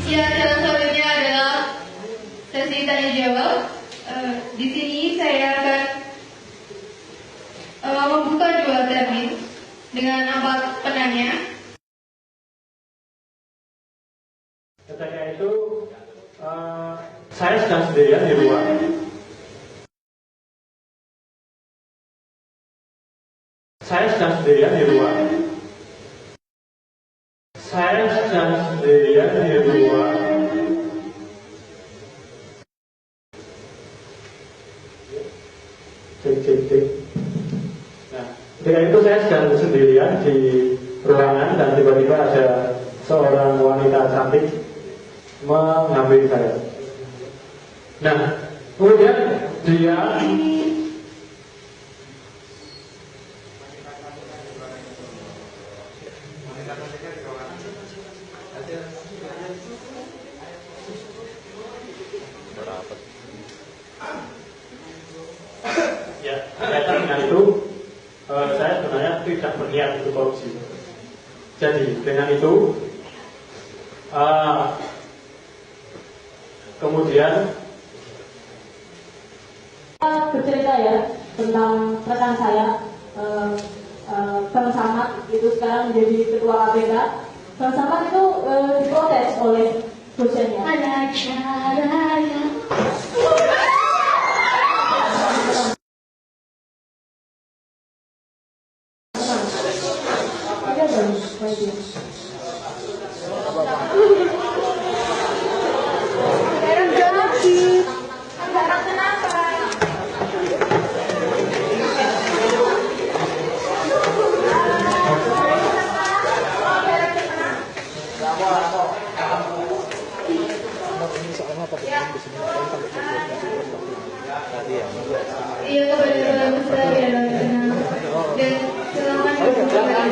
Ya, yang selanjutnya adalah sesi tanya jawab. Di sini saya akan membuka dua termin dengan 4 penanya. Ketika itu saya sedang sendirian di luar. Saya sedang sendirian di luar. Saya sedang sendirian di luar. Cek. Nah, ketika itu saya sedang sendirian di ruangan dan tiba-tiba ada seorang wanita cantik menghampiri saya. Nah, kemudian dia ya, kaitan dengan itu saya sebenarnya tidak berniat untuk korupsi. Jadi dengan itu kemudian bercerita ya tentang rekan saya Bang Samad itu sekarang menjadi ketua KPK. Bang Samad itu diprotes oleh dosennya. Ada caranya. Iya, kepada Bapak Besar ya, dan silakan